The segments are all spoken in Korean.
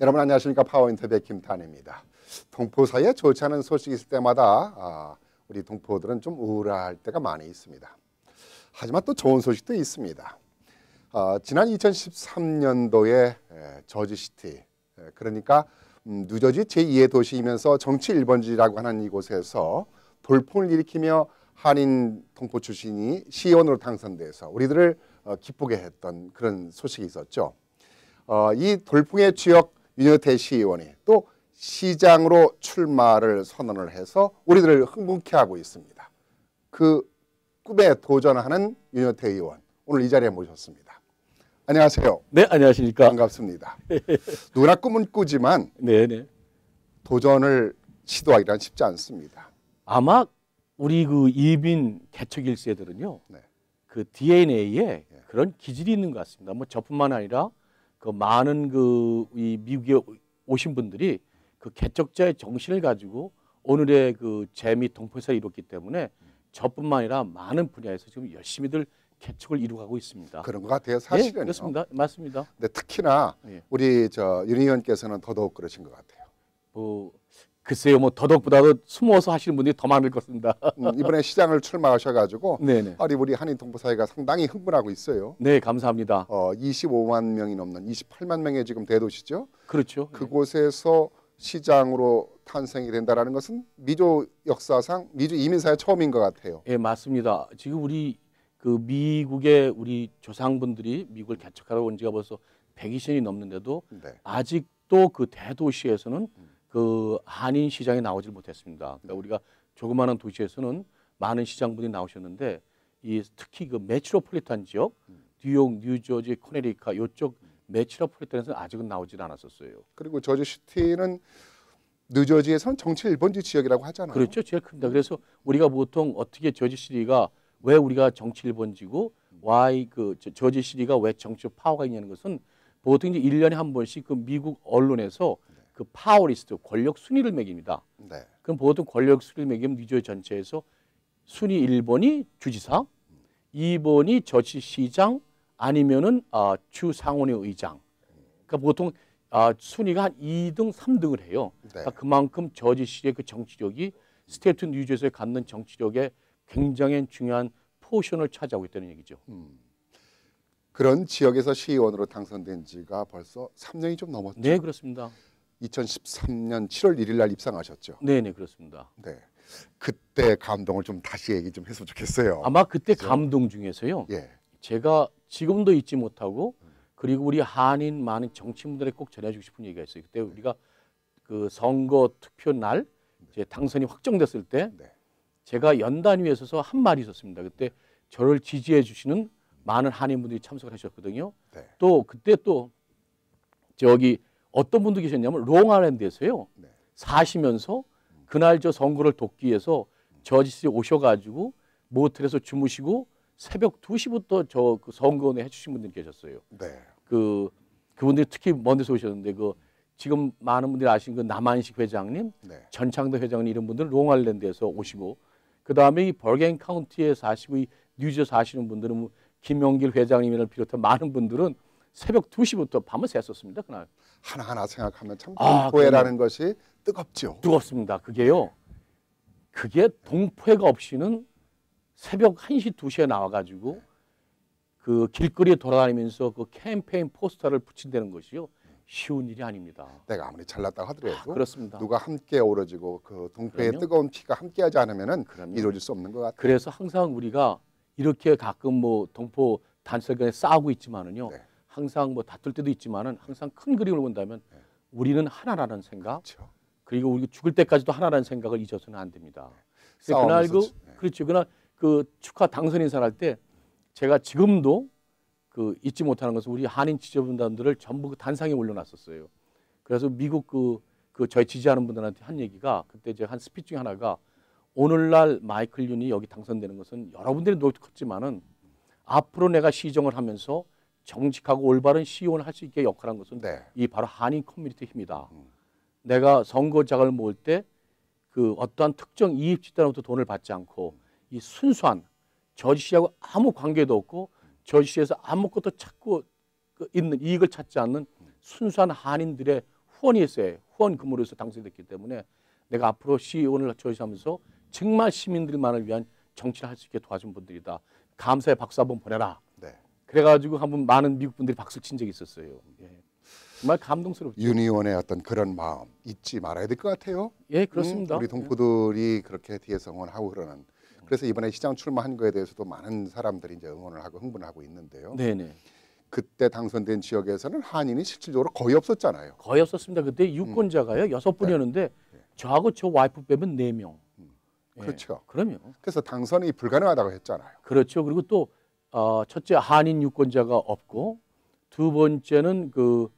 여러분 안녕하십니까. 파워인터뷰의 김탄입니다. 동포 사이에 좋지 않은 소식이 있을 때마다 우리 동포들은 좀 우울할 때가 많이 있습니다. 하지만 또 좋은 소식도 있습니다. 지난 2013년도에 저지시티, 그러니까 뉴저지 제2의 도시이면서 정치 1번지라고 하는 이곳에서 돌풍을 일으키며 한인 동포 출신이 시의원으로 당선돼서 우리들을 기쁘게 했던 그런 소식이 있었죠. 이 돌풍의 주역 윤여태 시의원이 또 시장으로 출마를 선언을 해서 우리들을 흥분케 하고 있습니다. 그 꿈에 도전하는 윤여태 의원, 오늘 이 자리에 모셨습니다. 안녕하세요. 네, 안녕하십니까. 반갑습니다. 누구나 꿈은 꾸지만 네네. 도전을 시도하기란 쉽지 않습니다. 아마 우리 그 이민 개척 1세들은요, 네. 그 DNA에 그런 기질이 있는 것 같습니다. 뭐 저뿐만 아니라 그 많은 이 미국에 오신 분들이 그 개척자의 정신을 가지고 오늘의 그 재미 동포사를 이뤘기 때문에 저뿐만 아니라 많은 분야에서 지금 열심히들 개척을 이루어가고 있습니다. 그런 것 같아요. 사실은요. 네, 그렇습니다. 맞습니다. 근데 특히나 네. 우리 윤 의원께서는 더더욱 그러신 것 같아요. 글쎄요, 뭐 더덕보다도 숨어서 하시는 분들이 더 많을 것입니다. 이번에 시장을 출마하셔가지고 네네. 우리 한인 동포 사회가 상당히 흥분하고 있어요. 네, 감사합니다. 25만 명이 넘는 28만 명의 지금 대도시죠. 그렇죠. 그곳에서 시장으로 탄생이 된다라는 것은 미주 역사상 미주 이민사의 처음인 것 같아요. 예, 맞습니다. 지금 우리 그 미국의 우리 조상분들이 미국을 개척하러 온 지가 벌써 120년이 넘는데도 네. 아직도 그 대도시에서는 그 한인 시장에 나오질 못했습니다. 그러니까 우리가 조그마한 도시에서는 많은 시장분이 나오셨는데 특히 그 메트로폴리탄 지역, 뉴욕, 뉴저지, 코네리카 이쪽 메트로폴리탄에서는 아직은 나오질 않았었어요. 그리고 저지시티는 뉴저지에서는 정치 1번지 지역이라고 하잖아요. 그렇죠. 제일 큽니다. 그래서 우리가 보통 어떻게 저지시티가 왜 우리가 정치 1번지고 저지시티가 왜 정치적 파워가 있냐는 것은 보통 이제 1년에 한 번씩 그 미국 언론에서 그 파워리스트 권력 순위를 매깁니다. 네. 그럼 보통 권력 순위를 매기면 뉴저지 전체에서 순위 1번이 주지사, 2번이 저지시장 아니면은 주 상원의 의장. 그러니까 보통 순위가 한 2등, 3등을 해요. 네. 그러니까 그만큼 저지시의 그 정치력이 스테이트 뉴저지에 갖는 정치력에 굉장히 중요한 포션을 차지하고 있다는 얘기죠. 그런 지역에서 시의원으로 당선된 지가 벌써 3년이 좀 넘었죠. 네, 그렇습니다. 2013년 7월 1일 날 입상하셨죠. 네, 네, 그렇습니다. 네. 그때 감동을 좀 다시 얘기 좀 했으면 좋겠어요. 아마 그때 그렇죠? 감동 중에서요. 예. 제가 지금도 잊지 못하고 그리고 우리 한인 많은 정치인들에게 꼭 전해주고 싶은 얘기가 있어요. 그때 우리가 그 선거 투표 날 이제 당선이 확정됐을 때 네. 제가 연단위에 서서 한 말이 있었습니다. 그때 저를 지지해 주시는 많은 한인분들이 참석을 하셨거든요. 네. 또 그때 또 저기 어떤 분도 계셨냐면 롱아일랜드에서요. 네. 사시면서 그날 저 선거를 돕기 위해서 저지시에 오셔가지고 모텔에서 주무시고 새벽 2시부터 그 선거운동 해주신 분들이 계셨어요. 네. 그분들이 특히 먼 데서 오셨는데 지금 많은 분들이 아시는 그 남한식 회장님, 네. 전창도 회장님 이런 분들은 롱아일랜드에서 오시고 그 다음에 이 버겐 카운티에 사시고 이 뉴저 사시는 분들은 뭐 김용길 회장님을 비롯한 많은 분들은 새벽 2시부터 밤을 샜었습니다. 그날. 하나하나 생각하면 참 동포회라는 것이 뜨겁죠. 뜨겁습니다. 그게요. 그게 동포회가 없이는 새벽 1시, 2시에 나와가지고 그 길거리에 돌아다니면서 그 캠페인 포스터를 붙인다는 것이요. 쉬운 일이 아닙니다. 내가 아무리 잘났다고 하더라도 그렇습니다. 누가 함께 어우러지고 그 동포의 그럼요. 뜨거운 피가 함께하지 않으면은 그럼요. 이루어질 수 없는 것 같아요. 그래서 항상 우리가 이렇게 가끔 뭐 동포 단체 간에 싸우고 있지만은요. 네. 항상 뭐 다툴 때도 있지만은 항상 큰 그림을 본다면 우리는 하나라는 생각. 그렇죠. 그리고 우리 죽을 때까지도 하나라는 생각을 잊어서는 안 됩니다. 그래서 그날 그렇죠. 그날 그 축하 당선 인사를 할 때 제가 지금도 그 잊지 못하는 것은 우리 한인 지지자분들을 전부 그 단상에 올려놨었어요. 그래서 미국 저희 지지하는 분들한테 한 얘기가 그때 제가 한 스피치 중에 하나가 오늘날 마이클 윤이 여기 당선되는 것은 여러분들이 노력도 컸지만은 앞으로 내가 시정을 하면서 정직하고 올바른 시의원을 할 수 있게 역할한 것은 네. 이 바로 한인 커뮤니티 힘이다. 내가 선거장을 모을 때 그 어떠한 특정 이익 집단으로부터 돈을 받지 않고 이 순수한 저지시하고 아무 관계도 없고 저지시에서 아무것도 찾고 있는 이익을 찾지 않는 순수한 한인들의 후원이 있어요. 후원 금으로서 당선됐기 때문에 내가 앞으로 시의원을 저지하면서 정말 시민들만을 위한 정치를 할 수 있게 도와준 분들이다. 감사의 박수 한번 보내라. 네. 그래가지고 한번 많은 미국 분들이 박수 친 적이 있었어요. 예. 정말 감동스럽죠. 윤 의원의 어떤 그런 마음 잊지 말아야 될 것 같아요. 예, 그렇습니다. 우리 동포들이 그렇게 뒤에서 응원하고 그러는. 그래서 이번에 시장 출마한 거에 대해서도 많은 사람들이 이제 응원을 하고 흥분을 하고 있는데요. 네네. 그때 당선된 지역에서는 한인이 실질적으로 거의 없었잖아요. 거의 없었습니다. 그때 유권자가요 6분이었는데 저하고 저 와이프 빼면 4명. 예, 그렇죠. 그럼요. 그래서 당선이 불가능하다고 했잖아요. 그렇죠. 그리고 또 첫째 한인 유권자가 없고 두 번째는 그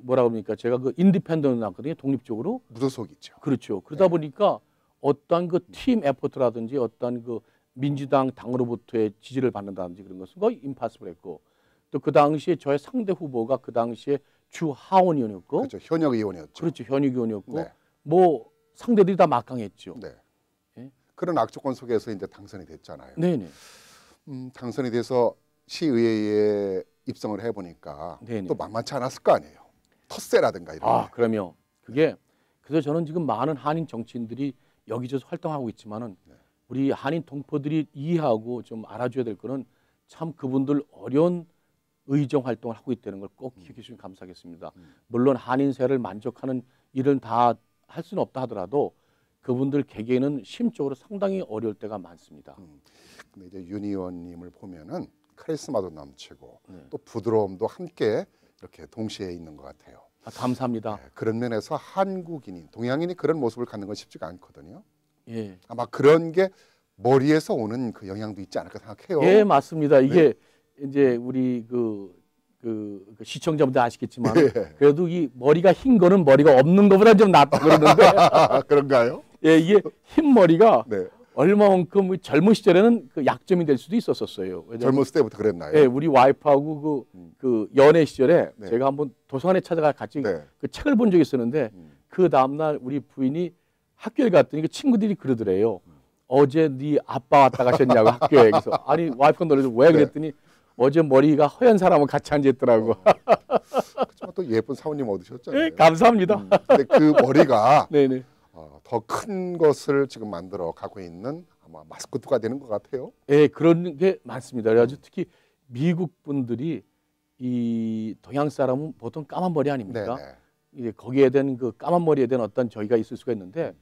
뭐라 그럽니까? 제가 그 인디펜던트 나왔거든요. 독립적으로. 무소속이죠. 그렇죠. 그러다 보니까 어떤 그 팀 에포트라든지 어떤 그 민주당 당으로부터의 지지를 받는다든지 그런 것은 거의 임파서블했고 또 그 당시에 저의 상대 후보가 그 당시에 주 하원 의원이었고 그렇죠. 현역 의원이었죠. 그렇죠. 현역 의원이었고 네. 뭐 상대들이 다 막강했죠. 네. 예? 그런 악조건 속에서 이제 당선이 됐잖아요. 네네. 당선이 돼서 시의회에 입성을 해보니까 네네. 또 만만치 않았을 거 아니에요. 텃세라든가 이런. 거. 그러면 그게 그래서 저는 지금 많은 한인 정치인들이 여기저기서 활동하고 있지만은 우리 한인 동포들이 이해하고 좀 알아줘야 될 거는 참 그분들 어려운 의정 활동을 하고 있다는 걸 꼭 기억해 주시면 감사하겠습니다. 물론 한인세를 만족하는 일은 다 할 수는 없다 하더라도 그분들 개개인은 심적으로 상당히 어려울 때가 많습니다. 근데 이제 윤 의원님을 보면은 카리스마도 넘치고 네. 또 부드러움도 함께 이렇게 동시에 있는 것 같아요. 감사합니다. 네, 그런 면에서 한국인이 동양인이 그런 모습을 갖는 건 쉽지가 않거든요. 예. 아마 그런 게 머리에서 오는 그 영향도 있지 않을까 생각해요. 예, 맞습니다. 이게 이제 우리 그 시청자분들 아시겠지만 그래도 이 머리가 흰 거는 머리가 없는 것보다 좀 낫다 그러는데 그런가요? 예, 이게 흰 머리가 네. 얼마만큼 젊은 시절에는 그 약점이 될 수도 있었었어요. 왜냐면, 젊었을 때부터 그랬나요? 예, 우리 와이프하고 그 연애 시절에 네. 제가 한번 도서관에 찾아가 같이 네. 그 책을 본 적이 있었는데 그 다음날 우리 부인이 학교에 갔더니 그 친구들이 그러더래요. 어제 네 아빠 왔다 가셨냐고 학교에. 그래서 아니 와이프가 놀라서 왜 그랬더니 어제 머리가 허연 사람은 같이 앉아있더라고. 그렇지만 또 예쁜 사모님 얻으셨잖아요. 예, 감사합니다. 근데 그 머리가 네네. 더 큰 것을 지금 만들어 가고 있는 아마 마스코트가 되는 것 같아요. 예, 그런 게 많습니다. 그래가지고 특히 미국 분들이 이 동양 사람은 보통 까만 머리 아닙니까? 네네. 이제 거기에 대한 그 까만 머리에 대한 어떤 저희가 있을 수가 있는데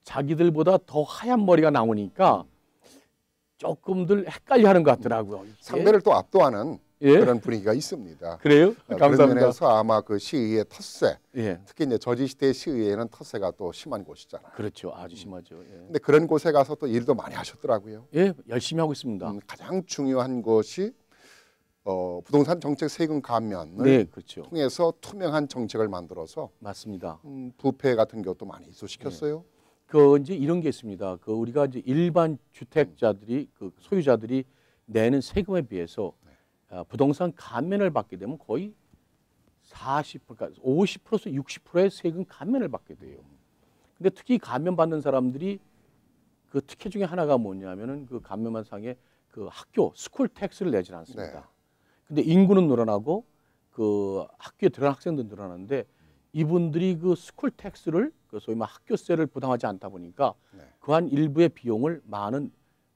자기들보다 더 하얀 머리가 나오니까 조금들 헷갈려하는 것 같더라고요. 이게. 상대를 또 압도하는 예? 그런 분위기가 있습니다. 그래요? 그런 감사합니다. 면에서 아마 그 시의회 텃세, 예, 특히 이제 저지시대 시의회는 텃세가 또 심한 곳이잖아요. 그렇죠. 아주 심하죠. 예. 근데 그런 곳에 가서 또 일도 많이 하셨더라고요. 예, 열심히 하고 있습니다. 가장 중요한 것이 부동산 정책 세금 감면을 네, 그렇죠. 통해서 투명한 정책을 만들어서 맞습니다. 부패 같은 것도 많이 해소시켰어요. 그 이제 이런 게 있습니다. 그 우리가 이제 일반 주택자들이 그 소유자들이 내는 세금에 비해서 부동산 감면을 받게 되면 거의 40%, 그러니까 50%에서 60%의 세금 감면을 받게 돼요. 근데 특히 감면 받는 사람들이 그 특혜 중에 하나가 뭐냐면은 그 감면만 상에 그 학교 스쿨 텍스를 내지 않습니다. 네. 근데 인구는 늘어나고 그 학교에 들어간 학생도 늘어나는데 이분들이 그 스쿨 텍스를 그 소위 말 학교세를 부담하지 않다 보니까 네. 그 한 일부의 비용을 많은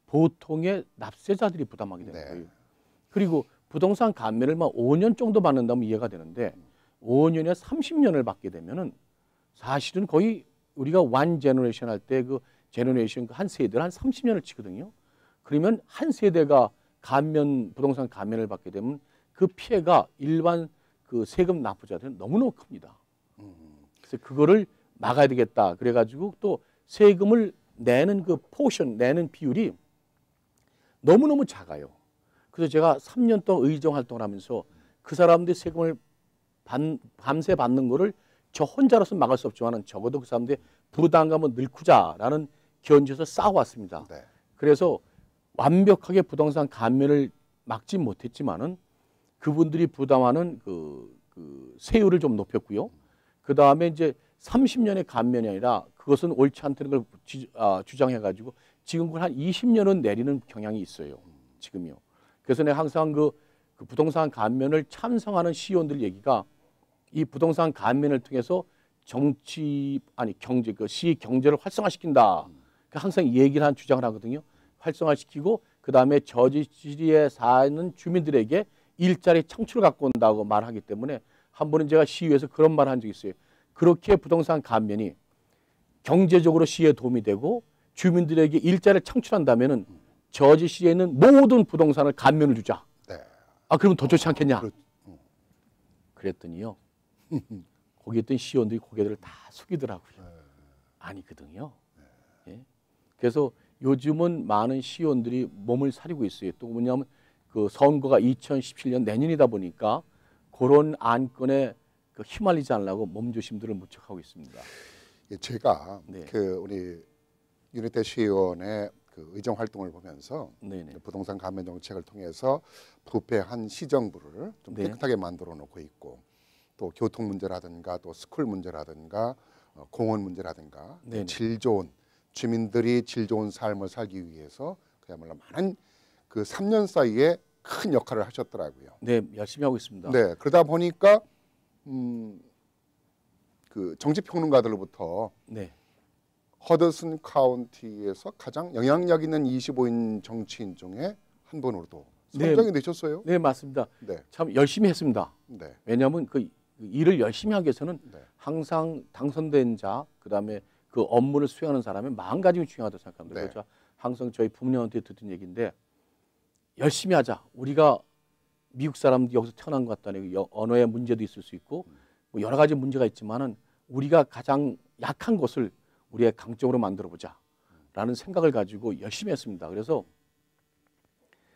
보통의 납세자들이 부담하게 되는 네. 거예요. 그리고 부동산 감면을 막 5년 정도 받는다면 이해가 되는데 5년에 30년을 받게 되면은 사실은 거의 우리가 원 제너레이션 할 때 그 제너레이션 한 세대를 한 30년을 치거든요. 그러면 한 세대가 감면 부동산 감면을 받게 되면 그 피해가 일반 그 세금 납부자들은 너무너무 큽니다. 그래서 그거를 막아야 되겠다. 그래가지고 또 세금을 내는 그 포션 내는 비율이 너무너무 작아요. 그래서 제가 3년 동안 의정 활동을 하면서 그 사람들이 세금을 밤새 받는 거를 저 혼자로서 막을 수 없지만 적어도 그 사람들의 부담감을 늘구자라는 견지에서 싸워왔습니다. 네. 그래서 완벽하게 부동산 감면을 막지 못했지만은 그분들이 부담하는 그 세율을 좀 높였고요. 그 다음에 이제 30년의 감면이 아니라 그것은 옳지 않다는 걸 주장해가지고 지금 그걸 한 20년은 내리는 경향이 있어요. 지금요. 그래서 내가 항상 그 부동산 감면을 찬성하는 시의원들 얘기가 이 부동산 감면을 통해서 정치 아니 경제 그 시 경제를 활성화시킨다. 항상 얘기를 한 주장을 하거든요. 활성화시키고 그다음에 저지시에 사는 주민들에게 일자리 창출을 갖고 온다고 말하기 때문에 한 번은 제가 시위에서 그런 말을 한 적이 있어요. 그렇게 부동산 감면이 경제적으로 시에 도움이 되고 주민들에게 일자리를 창출한다면은 저지시에 있는 모든 부동산을 감면을 주자. 네. 아 그러면 더 좋지 않겠냐? 그렇- 그랬더니요. 거기 있던 시의원들이 고개들을 다 숙이더라고요. 아니거든요. 예. 그래서 요즘은 많은 시의원들이 몸을 사리고 있어요. 또 뭐냐면 그 선거가 2017년 내년이다 보니까 그런 안건에 그 휘말리지 않으려고 몸조심들을 무척 하고 있습니다. 예, 제가 네. 그 우리 윤희태 시의원의 그 의정 활동을 보면서 네네. 부동산 감면 정책을 통해서 부패한 시정부를 좀 네. 깨끗하게 만들어 놓고 있고 또 교통 문제라든가 또 스쿨 문제라든가 공원 문제라든가 네네. 질 좋은 주민들이 질 좋은 삶을 살기 위해서 그야말로 많은 그 3년 사이에 큰 역할을 하셨더라고요. 네, 열심히 하고 있습니다. 네, 그러다 보니까 그 정치평론가들로부터 네. 허드슨 카운티에서 가장 영향력 있는 25인 정치인 중에 한 분으로도 선정이 되셨어요. 네, 맞습니다. 네, 참 열심히 했습니다. 네, 왜냐하면 그 일을 열심히 하기 위해서는 네. 항상 당선된 자, 그다음에 그 업무를 수행하는 사람의 마음가짐이 중요하다고 생각합니다. 네. 그래서 항상 저희 부모님한테 듣던 얘기인데 열심히 하자. 우리가 미국 사람도 여기서 태어난 것 같다니 언어의 문제도 있을 수 있고 뭐 여러 가지 문제가 있지만은 우리가 가장 약한 것을 우리의 강점으로 만들어 보자라는 생각을 가지고 열심히 했습니다. 그래서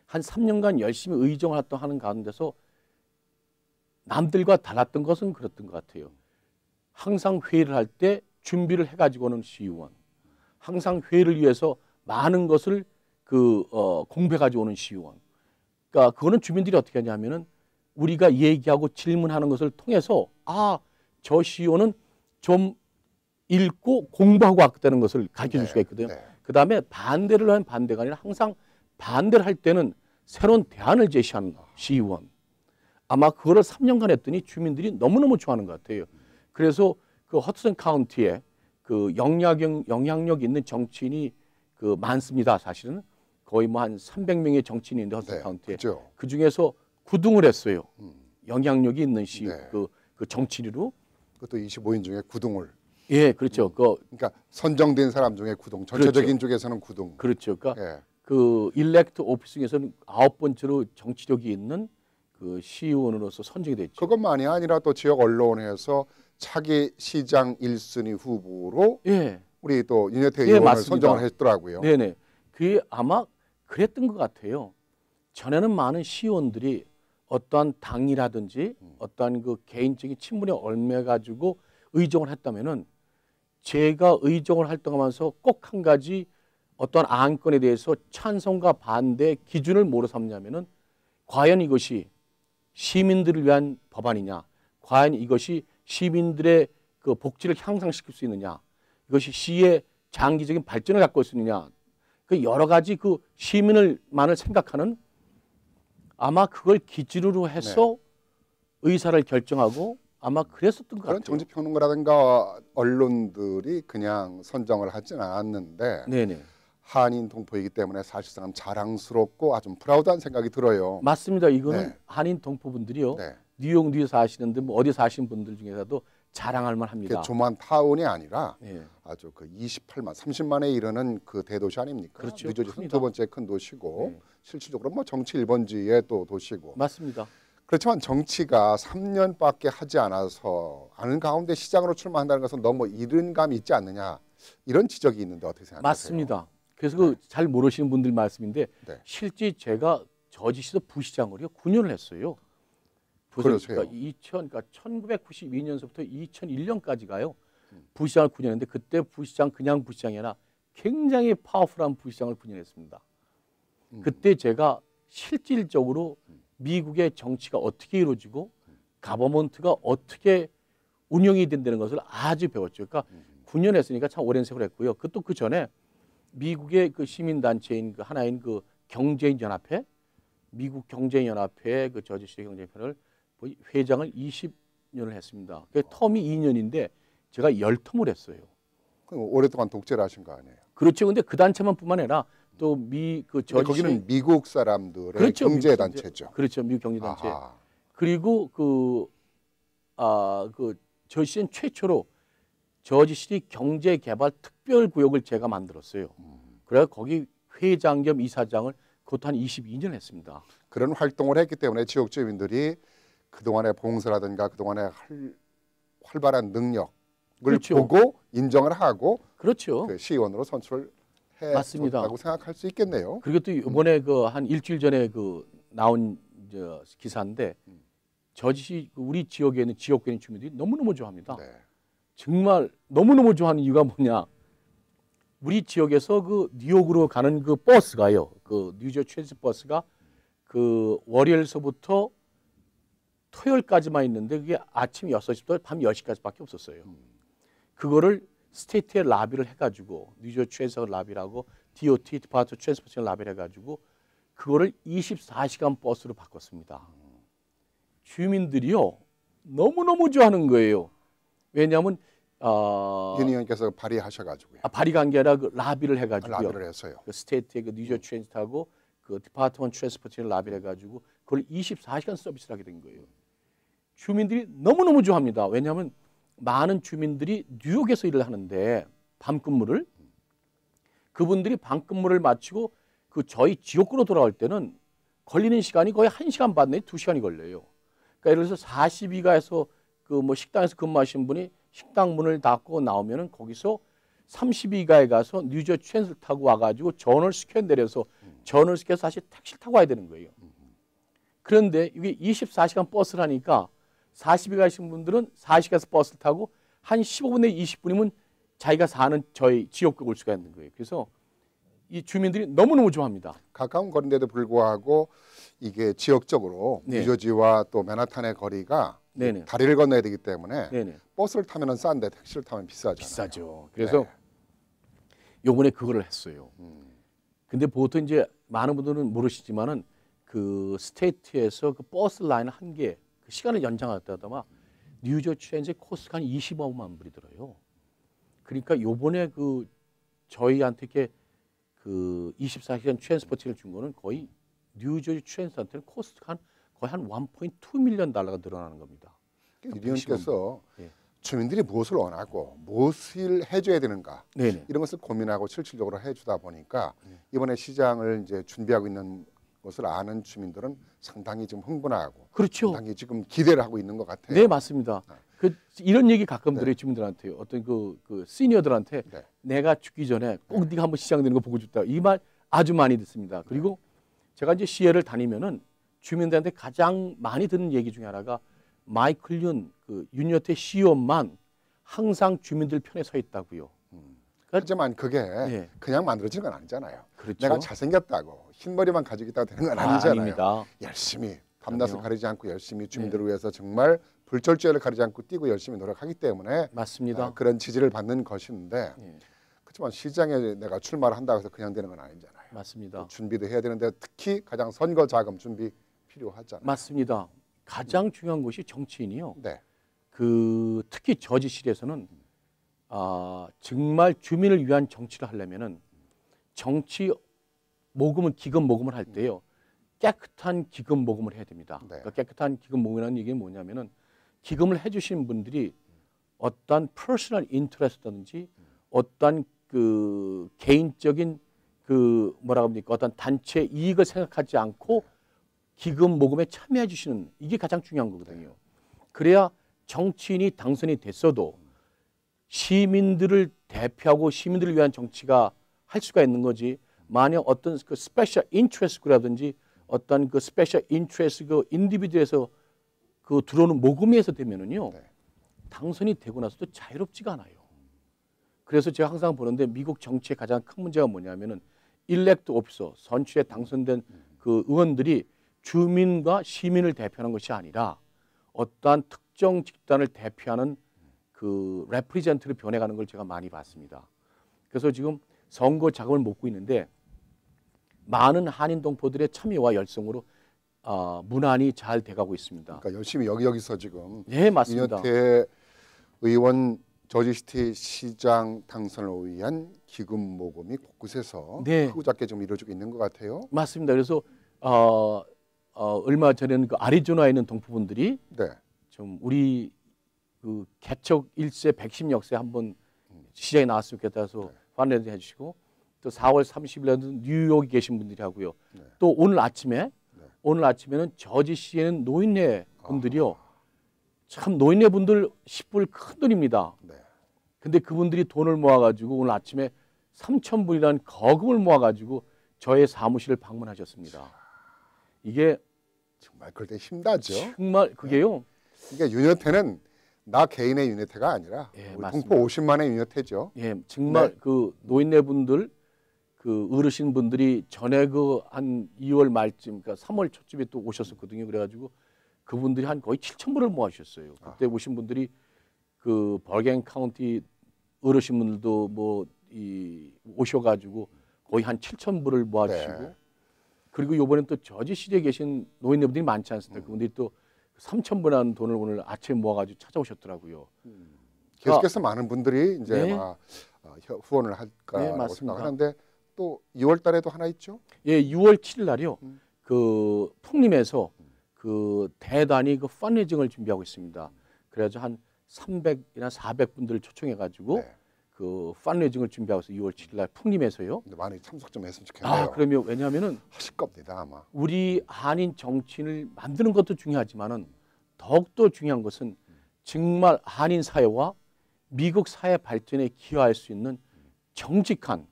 한 3년간 열심히 의정 활동하는 가운데서 남들과 달랐던 것은 그랬던 것 같아요. 항상 회의를 할 때 준비를 해가지고는 시의원, 항상 회의를 위해서 많은 것을 공부해 가지고 오는 시의원. 그러니까 그거는 주민들이 어떻게 하냐면은 우리가 얘기하고 질문하는 것을 통해서 저 시의원은 좀 읽고 공부하고 왔다는 것을 가르쳐 줄 수가 있거든요. 네. 그다음에 반대를 하는 반대가 아니라 항상 반대를 할 때는 새로운 대안을 제시하는 시의원. 아마 그거를 3년간 했더니 주민들이 너무너무 좋아하는 것 같아요. 그래서 그 허드슨 카운티에 그 영향력 있는 정치인이 그 많습니다. 사실은 거의 뭐 한 300명의 정치인이 있는데 허드슨 네, 카운티에 그렇죠. 그 중에서 9등을 했어요. 영향력이 있는 네. 그 정치인으로. 그것도 25인 중에 9등을. 예, 그렇죠. 그러니까 선정된 사람 중에 9등, 전체적인 쪽에서는 9등. 그렇죠. 그러니까 예. 그 일렉트 오피스 중에서는 9번째로 정치력이 있는 그 시의원으로서 선정이 됐죠. 그것만이 아니라 또 지역 언론에서 차기 시장 1순위 후보로 예, 우리 또 윤여태 예, 의원을 맞습니다. 선정을 했더라고요. 네네. 그게 아마 그랬던 것 같아요. 전에는 많은 시의원들이 어떠한 당이라든지 어떠한 그 개인적인 친분에 얽매 가지고 의정을 했다면은 제가 의정을 활동하면서 꼭 한 가지 어떤 안건에 대해서 찬성과 반대 기준을 뭐로 삼냐면은 과연 이것이 시민들을 위한 법안이냐, 과연 이것이 시민들의 그 복지를 향상시킬 수 있느냐, 이것이 시의 장기적인 발전을 갖고 올 수 있느냐, 그 여러 가지 그 시민을만을 생각하는 아마 그걸 기준으로 해서 의사를 결정하고 아마 그랬었던 것 그런 같아요. 정치평론가라든가 언론들이 그냥 선정을 하진 않았는데 네네. 한인 동포이기 때문에 사실상 자랑스럽고 아주 프라우드한 생각이 들어요. 맞습니다. 이거는 네. 한인 동포분들이요. 네. 뉴욕 뉴에 사시는데 뭐 어디 사시는 분들 중에서도 자랑할 만합니다. 그게 조만 타운이 아니라 네. 아주 그 28만, 30만에 이르는 그 대도시 아닙니까? 그렇죠. 뉴저지는 큽니다. 두 번째 큰 도시고 네. 실질적으로 뭐 정치 1번지의 또 도시고. 맞습니다. 그렇지만 정치가 3년밖에 하지 않아서 아는 가운데 시장으로 출마한다는 것은 너무 이른 감이 있지 않느냐 이런 지적이 있는데 어떻게 생각하세요? 맞습니다. 그래서 그 잘 모르시는 분들 말씀인데 네. 실제 제가 저지시도 부시장으로요 9년을 했어요. 그러세요. 그러니까 1992년서부터 2001년까지가요. 부시장을 9년 했는데 그때 부시장 그냥 부시장이 아니라 굉장히 파워풀한 부시장을 9년 했습니다. 그때 제가 실질적으로 미국의 정치가 어떻게 이루어지고 가버먼트가 어떻게 운영이 된다는 것을 아주 배웠죠. 그러니까 9년 했으니까 참 오랜 세월 했고요. 그것도 그 전에 미국의 그 시민단체인 그 하나인 그 경제인연합회, 미국 경제인연합회 그 저지시 경제인연합회를 회장을 2년을 했습니다. 그 텀이 2년인데 제가 10텀을 했어요. 그럼 오랫동안 독재를 하신 거 아니에요? 그렇죠. 근데 그 단체만뿐만 아니라 또 거기는 미국 사람들의 그렇죠. 경제 단체죠. 그렇죠. 미국 경제 단체. 아하. 그리고 저시는 최초로 저지시티 경제개발 특별구역을 제가 만들었어요. 그래서 거기 회장 겸 이사장을 그것도 한 22년 했습니다. 그런 활동을 했기 때문에 지역 주민들이 그동안의 봉사라든가 그동안의 활발한 능력을 그렇죠. 보고 인정을 하고 그렇죠. 그 시의원으로 선출을 맞습니다. 했다고 생각할 수 있겠네요. 그리고 또 이번에 한 일주일 전에 나온 기사인데 저지시 우리 지역에 있는 지역에 있는 주민들이 너무너무 좋아합니다. 네. 정말 너무너무 좋아하는 이유가 뭐냐? 우리 지역에서 뉴욕으로 가는 버스가요. 뉴저지 트랜sit 버스가 월요일서부터 토요일까지만 있는데 그게 아침 6시부터 밤 10시까지밖에 없었어요. 그거를 스테이트에 라비를 해가지고 뉴저지 트랜sit 라비라고 DOT 디파트 트랜스포테이션 라비를 해가지고 그거를 24시간 버스로 바꿨습니다. 주민들이요 너무너무 좋아하는 거예요. 왜냐하면 윤 의원께서 발의하셔가지고요. 발의가 게 아니라 라비를 해가지고요. 라비를 했어요. 스테이트의 뉴저지 트랜스it하고 디파트먼트 트랜스포테이션 라비를 해가지고 그걸 24시간 서비스를 하게 된 거예요. 주민들이 너무너무 좋아합니다. 왜냐하면 많은 주민들이 뉴욕에서 일을 하는데 밤근무를 그분들이 밤근무를 마치고 저희 지역구로 돌아올 때는 걸리는 시간이 거의 1시간 반 내지 2시간이 걸려요. 그러니까 예를 들어서 42가에서 식당에서 근무하신 분이 식당 문을 닫고 나오면은 거기서 32가에 가서 뉴저지 트랜sit 타고 와가지고 저널스퀘어 내려서 저널스퀘어에서 다시 택시를 타고 와야 되는 거예요. 그런데 이게 24시간 버스를 하니까 42가 하신 분들은 40가에서 버스를 타고 한 15분 내지 20분이면 자기가 사는 저희 지역에 올 수가 있는 거예요. 그래서 이 주민들이 너무너무 좋아합니다. 가까운 거리인데도 불구하고 이게 지역적으로 네. 뉴저지와 또 맨하탄의 거리가 네네. 다리를 건너야 되기 때문에 네네. 버스를 타면 싼데 택시를 타면 비싸잖아요. 비싸죠. 그래서 네. 요번에 그거를 했어요. 근데 보통 이제 많은 분들은 모르시지만은 스테이트에서 버스 라인 한 개 시간을 연장하다가 뉴저지 트랜sit 코스가 한 25만 불이 들어요. 그러니까 요번에 저희한테 이렇게 24시간 트랜스포트를 준 거는 거의 뉴저지 트랜스한테는 코스트가 거의 한 1.2 밀리언 달러가 늘어나는 겁니다. 이 의원께서 예. 주민들이 무엇을 원하고 무엇을 해줘야 되는가 네네. 이런 것을 고민하고 실질적으로 해주다 보니까 이번에 시장을 이제 준비하고 있는 것을 아는 주민들은 상당히 지금 흥분하고 그렇죠. 상당히 지금 기대를 하고 있는 것 같아요. 네, 맞습니다. 이런 얘기 가끔 네. 들어요, 주민들한테요. 어떤 시니어들한테 네. 내가 죽기 전에 꼭 네가 한번 시장되는 거 보고 싶다. 이 말 아주 많이 듣습니다. 그리고 제가 이제 시회를 다니면은 주민들한테 가장 많이 듣는 얘기 중에 하나가 마이클 윤 여태 시의원만 항상 주민들 편에 서 있다고요. 하지만 그게 네. 그냥 만들어지는 건 아니잖아요. 그렇죠. 내가 잘생겼다고 흰머리만 가지고 있다고 되는 건 아니잖아요. 아닙니다. 열심히 밤낮을 그럼요. 가리지 않고 열심히 주민들을 위해서 정말 불철주야를 가리지 않고 뛰고 열심히 노력하기 때문에 맞습니다. 그런 지지를 받는 것인데 예. 그렇지만 시장에 내가 출마를 한다고 해서 그냥 되는 건 아니잖아요. 맞습니다. 준비도 해야 되는데 특히 가장 선거 자금 준비 필요하잖아요. 맞습니다. 가장 중요한 것이 정치인이요. 네. 특히 저지시에서는 정말 주민을 위한 정치를 하려면은 정치 모금을 기금 모금을 할 때요 깨끗한 기금 모금을 해야 됩니다. 네. 그러니까 깨끗한 기금 모금이라는 얘기는 뭐냐면은 기금을 해주신 분들이 어떠한 퍼스널 인터레스트든지 어떠한 개인적인 뭐라고 합니까 어떤 단체 이익을 생각하지 않고 기금 모금에 참여해 주시는 이게 가장 중요한 거거든요. 그래야 정치인이 당선이 됐어도 시민들을 대표하고 시민들을 위한 정치가 할 수가 있는 거지. 만약 어떤 스페셜 인트레스트 그룹이라든지 어떤 스페셜 인트레스트 인디비드에서 들어오는 모금에서 되면은요 네. 당선이 되고 나서도 자유롭지가 않아요. 그래서 제가 항상 보는데 미국 정치의 가장 큰 문제가 뭐냐면은 일렉트 오피서 선출에 당선된 의원들이 주민과 시민을 대표하는 것이 아니라 어떠한 특정 집단을 대표하는 레프리젠트를 변해가는 걸 제가 많이 봤습니다. 그래서 지금 선거 자금을 모으고 있는데 많은 한인 동포들의 참여와 열성으로 문안이 잘 돼가고 있습니다. 그러니까 열심히 여기저기서 지금 네, 맞습니다. 윤여태 의원 저지시티 시장 당선을 위한 기금 모금이 곳곳에서 네. 크고 작게 좀 이루어지고 있는 것 같아요. 맞습니다. 그래서 얼마 전에는 그 아리조나에 있는 동포분들이 네. 좀 우리 그 개척 1세 110역세 한번 시장에 나왔으면 좋겠다 해서 환례도 해주시고 또 4월 30일에는 뉴욕에 계신 분들이 하고요. 네. 또 오늘 아침에는 저지시에는 노인네 분들이요. 참 노인네 분들 10불 큰 돈입니다. 네. 근데 그분들이 돈을 모아가지고 오늘 아침에 3,000불이라는 거금을 모아가지고 저의 사무실을 방문하셨습니다. 이게 정말 그럴 때 힘나죠. 정말 그게요. 그러니까 윤여태는 나 개인의 윤여태가 아니라 예, 우리 맞습니다. 동포 50만의 윤여태죠. 예, 정말 네. 그 노인네 분들, 그 어르신 분들이 전에 그 한 2월 말쯤, 그러니까 3월 초쯤에 또 오셨었거든요. 그래가지고 그분들이 한 거의 7,000불을 모아주셨어요. 그때 오신 분들이 그 버갱 카운티 어르신 분들도 뭐 오셔가지고 거의 한 7,000불을 모아주시고 네. 그리고 이번엔 또 저지시에 계신 노인네분들이 많지 않습니까? 그분들이 또 3,000불이라는 돈을 오늘 아침에 모아가지고 찾아오셨더라고요. 계속해서 많은 분들이 이제 네. 막 후원을 네, 할까라고 맞습니다. 생각하는데 또 2월 달에도 하나 있죠. 예, 6월 7일 날이요. 그 풍림에서 그 대단히 그 펀레이징을 준비하고 있습니다. 그래서 한 300이나 400분들을 초청해가지고 네. 그 펀레이징을 준비하고 있어요. 6월 7일 날 풍림에서요. 근데 많이 참석 좀 했으면 좋겠네요. 그러면 왜냐하면은 하실 겁니다 아마. 우리 한인 정치인을 만드는 것도 중요하지만은 더욱더 중요한 것은 정말 한인 사회와 미국 사회 발전에 기여할 수 있는 정직한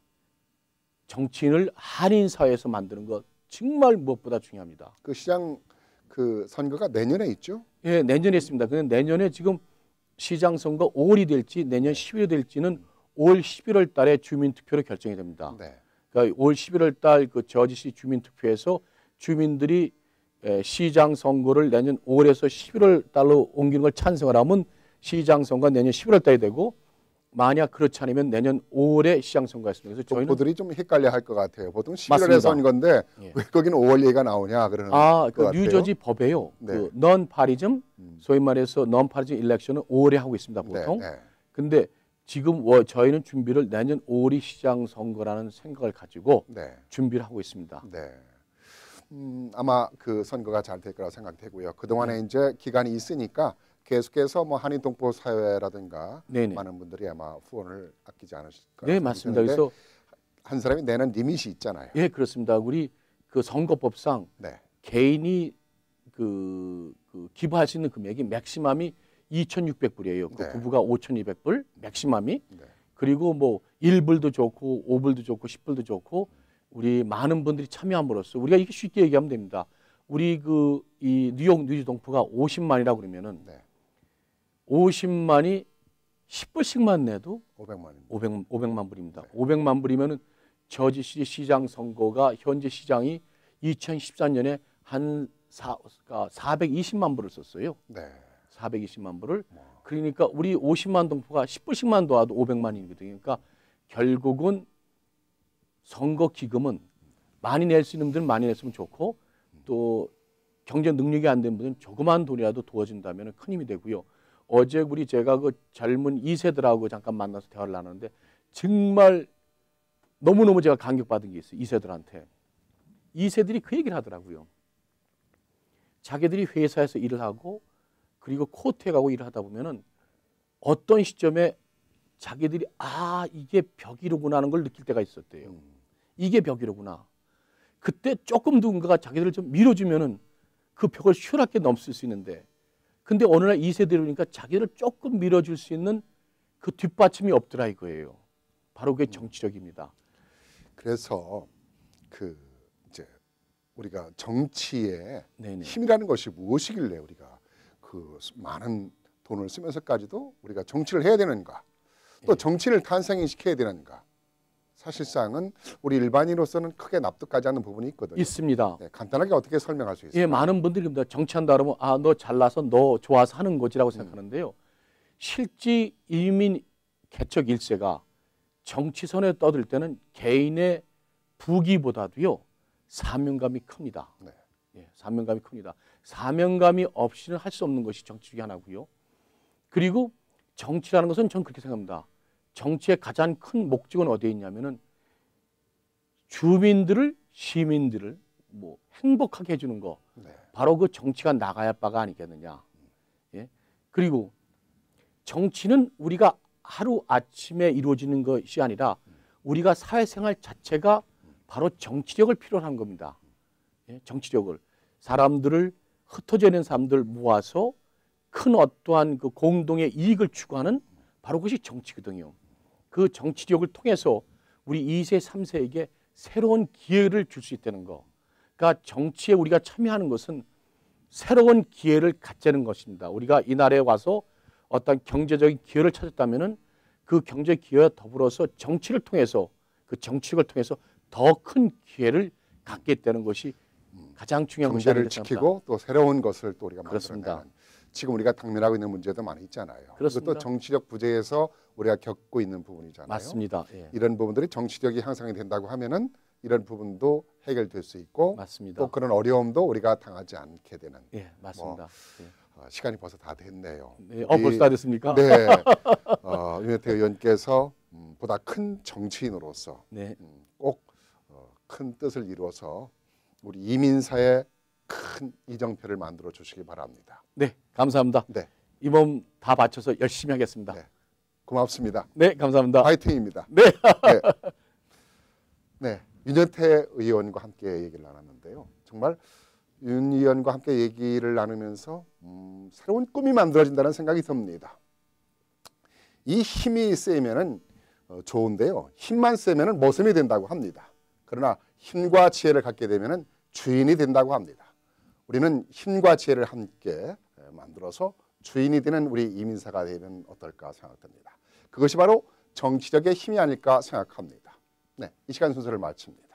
정치인을 한인 사회에서 만드는 것 정말 무엇보다 중요합니다. 그 시장 그 선거가 내년에 있죠. 예, 내년에 있습니다. 근데 내년에 지금 시장 선거 5월이 될지 내년 10월이 될지는 5월 11월 달에 주민 투표로 결정이 됩니다. 네. 그러니까 5월 11월 달 그 저지시 주민 투표에서 주민들이 시장 선거를 내년 5월에서 11월 달로 옮기는 걸 찬성을 하면 시장 선거 내년 11월 달이 되고 만약 그렇지 않으면 내년 5월에 시장 선거가 있습니다. 그래서 저희는 동포들이 좀 헷갈려 할 것 같아요. 보통 11월에 맞습니다. 선거인데 예. 왜 거기는 5월 얘기가 나오냐 그러는 것 그 같아요. 뉴저지 법에요. 네. 그 넌파리즘 소위 말해서 넌파리즘 일렉션은 5월에 하고 있습니다. 보통. 네, 네. 근데 지금 저희는 준비를 내년 5월이 시장 선거라는 생각을 가지고 네. 준비를 하고 있습니다. 네. 아마 그 선거가 잘 될 거라고 생각되고요. 그 동안에 이제 기간이 있으니까 계속해서 뭐 한인 동포 사회라든가 네네. 많은 분들이 아마 후원을 아끼지 않으실까. 네, 맞습니다. 그래서 한 사람이 내는 리밋이 있잖아요. 예, 그렇습니다. 우리 그 선거법상 네. 개인이 그 기부할 수 있는 금액이 맥시멈이 2,600불이에요. 그 네. 부부가 5,200불 맥시멈이. 네. 그리고 뭐 1불도 좋고 5불도 좋고 10불도 좋고 우리 많은 분들이 참여함으로써 우리가 이게 쉽게 얘기하면 됩니다. 우리 그 이 뉴욕 뉴지 동포가 50만이라고 그러면은 네. 50만이 10불씩만 내도 500만 원. 500만 불입니다. 네. 500만 불이면은 저지시 시장 선거가 현재 시장이 2014년에 한 420만 불을 썼어요. 네. 420만 불을. 그러니까 우리 50만 동포가 10불씩만 도와도 500만이거든요. 그러니까 결국은 선거 기금은 많이 낼 수 있는 분들은 많이 냈으면 좋고 또 경제 능력이 안 된 분은 조그만 돈이라도 도와준다면 큰 힘이 되고요. 어제 제가 그 젊은 2세들하고 잠깐 만나서 대화를 나눴는데 정말 너무너무 제가 감격받은 게 있어요. 2세들한테. 2세들이 그 얘기를 하더라고요. 자기들이 회사에서 일을 하고 그리고 코트에 가고 일을 하다 보면은 어떤 시점에 자기들이 이게 벽이로구나 하는 걸 느낄 때가 있었대요. 이게 벽이로구나. 그때 조금 누군가가 자기들을 좀 밀어주면은 그 벽을 슈하게 넘을 수 있는데 근데 어느 날 2세들이 오니까 자기를 조금 밀어줄 수 있는 그 뒷받침이 없더라 이거예요. 바로 그게 정치력입니다. 그래서 그 이제 우리가 정치의 네네. 힘이라는 것이 무엇이길래 우리가 그 많은 돈을 쓰면서까지도 우리가 정치를 해야 되는가? 또 정치를 탄생시켜야 되는가? 사실상은 우리 일반인으로서는 크게 납득하지 않는 부분이 있거든요. 있습니다. 네, 간단하게 어떻게 설명할 수 있을까요? 예, 많은 분들이 정치한다 그러면 너 잘나서 너 좋아서 하는 거지라고 생각하는데요. 실제 이민 개척 1세가 정치선에 떠들 때는 개인의 부기보다도요 사명감이 큽니다. 네. 예, 사명감이 큽니다. 사명감이 없이는 할 수 없는 것이 정치 중에 하나고요. 그리고 정치라는 것은 저는 그렇게 생각합니다. 정치의 가장 큰 목적은 어디에 있냐면은 주민들을 시민들을 뭐 행복하게 해주는 거 네. 바로 그 정치가 나가야 바가 아니겠느냐. 예? 그리고 정치는 우리가 하루 아침에 이루어지는 것이 아니라 우리가 사회생활 자체가 바로 정치력을 필요로 한 겁니다. 예? 정치력을 사람들을 흩어져 있는 사람들 모아서 큰 어떠한 그 공동의 이익을 추구하는 바로 그것이 정치거든요. 그 정치력을 통해서 우리 2세, 3세에게 새로운 기회를 줄 수 있다는 거. 그러니까 정치에 우리가 참여하는 것은 새로운 기회를 갖자는 것입니다. 우리가 이 나라에 와서 어떤 경제적인 기회를 찾았다면은 그 경제 기회와 더불어서 정치를 통해서 그 정치력을 통해서 더 큰 기회를 갖게 되는 것이 가장 중요한 것이 경제를 지키고 또 새로운 것을 또 우리가 그렇습니다. 만들어내는 지금 우리가 당면하고 있는 문제도 많이 있잖아요. 그렇습니다. 또 정치력 부재에서 우리가 겪고 있는 부분이잖아요. 맞습니다. 예. 이런 부분들이 정치력이 향상이 된다고 하면은 이런 부분도 해결될 수 있고 맞습니다. 또 그런 어려움도 우리가 당하지 않게 되는. 예, 맞습니다. 시간이 벌써 다 됐네요. 네, 벌써 다 됐습니까? 네, 윤여태 의원께서 보다 큰 정치인으로서 네. 꼭 큰 뜻을 이루어서 우리 이민사에 큰 이정표를 만들어 주시기 바랍니다. 네, 감사합니다. 네, 이 몸 다 바쳐서 열심히 하겠습니다. 네. 고맙습니다. 네, 감사합니다. 파이팅입니다. 네. 네. 네, 윤여태 의원과 함께 얘기를 나눴는데요. 정말 윤 의원과 함께 얘기를 나누면서 새로운 꿈이 만들어진다는 생각이 듭니다. 이 힘이 세면은 좋은데요. 힘만 세면은 모섬이 된다고 합니다. 그러나 힘과 지혜를 갖게 되면은 주인이 된다고 합니다. 우리는 힘과 지혜를 함께 만들어서 주인이 되는 우리 이민사가 되면 어떨까 생각됩니다. 그것이 바로 정치력의 힘이 아닐까 생각합니다. 네, 이 시간 순서를 마칩니다.